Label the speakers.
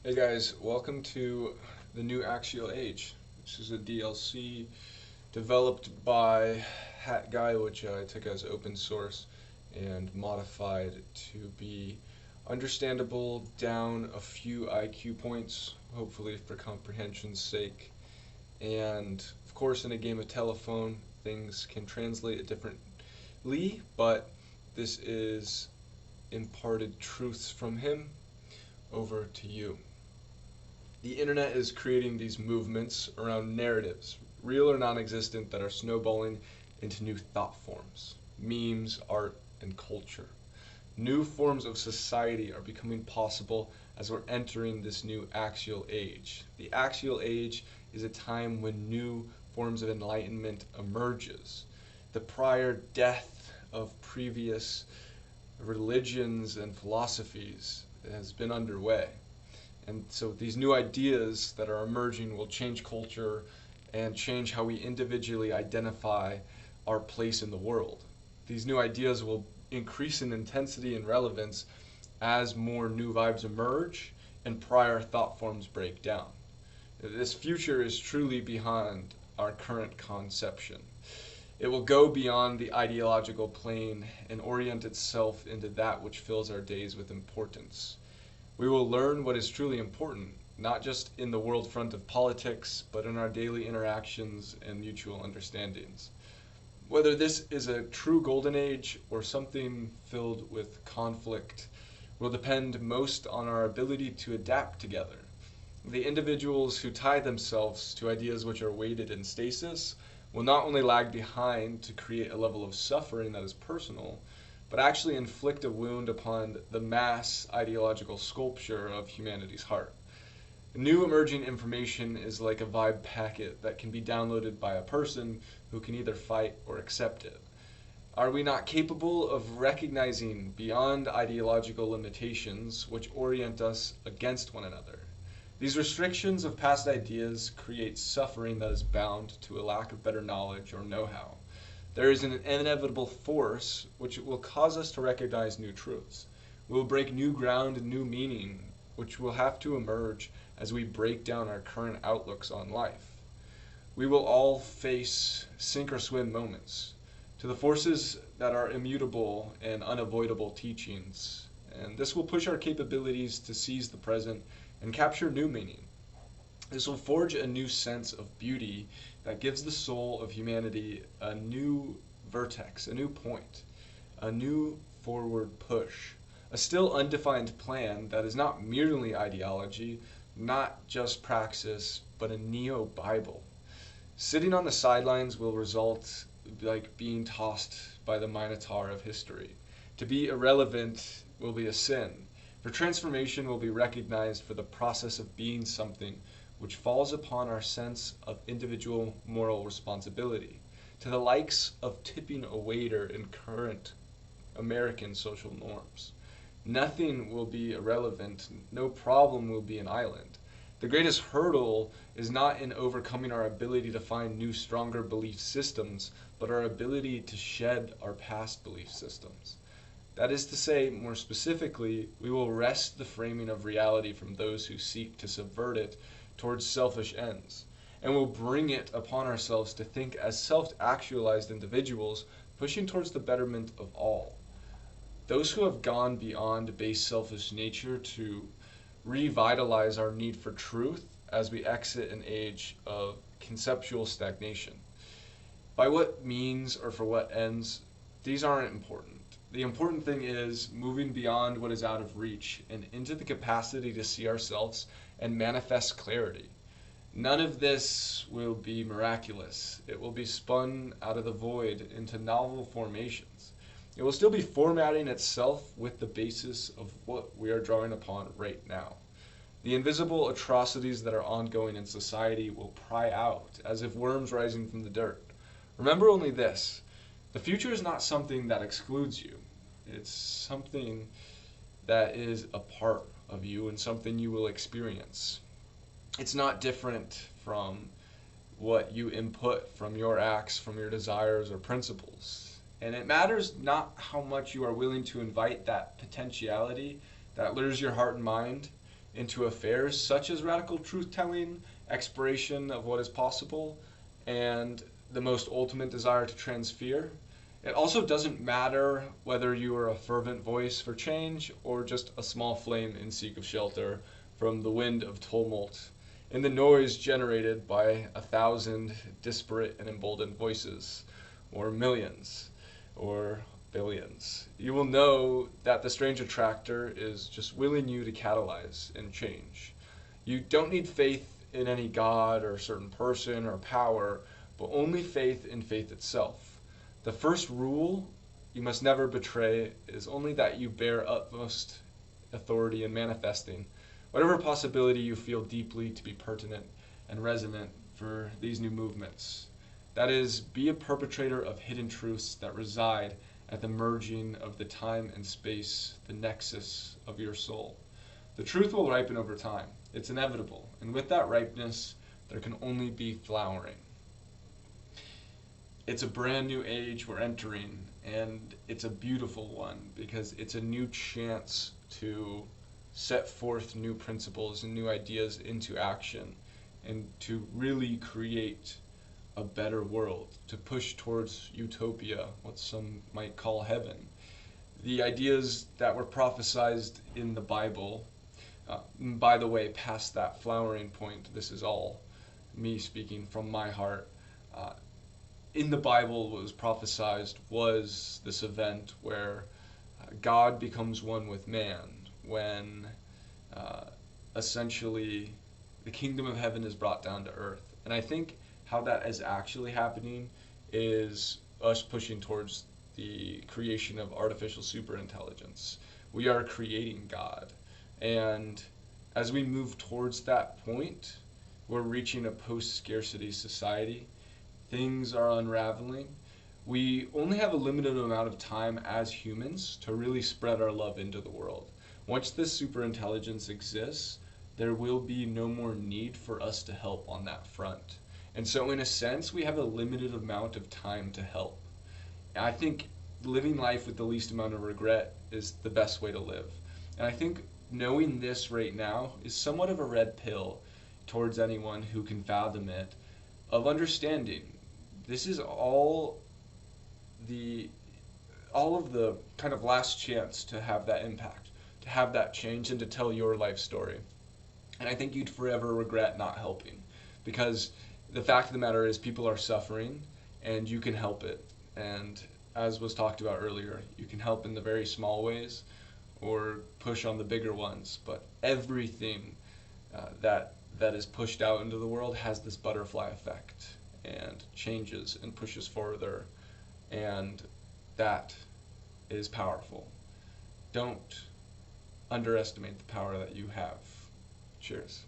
Speaker 1: Hey guys, welcome to the new Axial Age. This is a DLC developed by Xkcdhatguy, which I took as open source and modified to be understandable down a few IQ points, hopefully for comprehension's sake. And of course, in a game of telephone, things can translate differently, but this is imparted truths from him over to you. The internet is creating these movements around narratives, real or non-existent, that are snowballing into new thought forms, memes, art, and culture. New forms of society are becoming possible as we're entering this new axial age. The axial age is a time when new forms of enlightenment emerges. The prior death of previous religions and philosophies has been underway. And so these new ideas that are emerging will change culture and change how we individually identify our place in the world. These new ideas will increase in intensity and relevance as more new vibes emerge and prior thought forms break down. This future is truly beyond our current conception. It will go beyond the ideological plane and orient itself into that which fills our days with importance. We will learn what is truly important, not just in the world front of politics, but in our daily interactions and mutual understandings. Whether this is a true golden age or something filled with conflict will depend most on our ability to adapt together. The individuals who tie themselves to ideas which are weighted in stasis will not only lag behind to create a level of suffering that is personal, but actually inflict a wound upon the mass ideological sculpture of humanity's heart. New emerging information is like a vibe packet that can be downloaded by a person who can either fight or accept it. Are we not capable of recognizing beyond ideological limitations which orient us against one another? These restrictions of past ideas create suffering that is bound to a lack of better knowledge or know-how. There is an inevitable force which will cause us to recognize new truths. We will break new ground and new meaning, which will have to emerge as we break down our current outlooks on life. We will all face sink or swim moments. To the forces that are immutable and unavoidable teachings, and this will push our capabilities to seize the present and capture new meaning. This will forge a new sense of beauty that gives the soul of humanity a new vertex, a new point, a new forward push, a still undefined plan that is not merely ideology, not just praxis, but a Neo-Bible. Sitting on the sidelines will result like being tossed by the Minotaur of history. To be irrelevant will be a sin, for transformation will be recognized for the process of being something which falls upon our sense of individual moral responsibility, to the likes of tipping a waiter in current American social norms. Nothing will be irrelevant, no problem will be an island. The greatest hurdle is not in overcoming our ability to find new, stronger belief systems, but our ability to shed our past belief systems. That is to say, more specifically, we will wrest the framing of reality from those who seek to subvert it towards selfish ends, and will bring it upon ourselves to think as self-actualized individuals pushing towards the betterment of all. Those who have gone beyond base selfish nature to revitalize our need for truth as we exit an age of conceptual stagnation. By what means or for what ends, these aren't important. The important thing is moving beyond what is out of reach and into the capacity to see ourselves and manifest clarity. None of this will be miraculous. It will be spun out of the void into novel formations. It will still be formatting itself with the basis of what we are drawing upon right now. The invisible atrocities that are ongoing in society will pry out as if worms rising from the dirt. Remember only this: the future is not something that excludes you. It's something that is a part of you and something you will experience. It's not different from what you input from your acts, from your desires or principles. And it matters not how much you are willing to invite that potentiality that lures your heart and mind. into affairs such as radical truth-telling, exploration of what is possible, and the most ultimate desire to transfere. It also doesn't matter whether you are a fervent voice for change or just a small flame in seek of shelter from the wind of tumult, in the noise generated by 1,000 disparate and emboldened voices, or millions, or billions. You will know that the strange attractor is just willing you to catalyze and change. You don't need faith in any god or certain person or power, but only faith in faith itself. The first rule you must never betray is only that you bear utmost authority in manifesting whatever possibility you feel deeply to be pertinent and resonant for these new movements. That is, be a perpetrator of hidden truths that reside at the merging of the time and space, the nexus of your soul. The truth will ripen over time. It's inevitable. And with that ripeness, there can only be flowering. It's a brand new age we're entering, and it's a beautiful one because it's a new chance to set forth new principles and new ideas into action and to really create a better world, to push towards utopia, what some might call heaven. The ideas that were prophesied in the Bible, by the way, past that flowering point, this is all me speaking from my heart. In the Bible, what was prophesied was this event where God becomes one with man, when essentially the kingdom of heaven is brought down to earth. And I think how that is actually happening is us pushing towards the creation of artificial superintelligence. We are creating God. And as we move towards that point, we're reaching a post-scarcity society. Things are unraveling. We only have a limited amount of time as humans to really spread our love into the world. Once this superintelligence exists, there will be no more need for us to help on that front. And so in a sense, we have a limited amount of time to help. I think living life with the least amount of regret is the best way to live. And I think knowing this right now is somewhat of a red pill towards anyone who can fathom it, of understanding this is all of the kind of last chance to have that impact, to have that change, and to tell your life story. And I think you'd forever regret not helping, because the fact of the matter is people are suffering and you can help it. And as was talked about earlier, you can help in the very small ways or push on the bigger ones, but everything that is pushed out into the world has this butterfly effect and changes and pushes further, and that is powerful. Don't underestimate the power that you have. Cheers.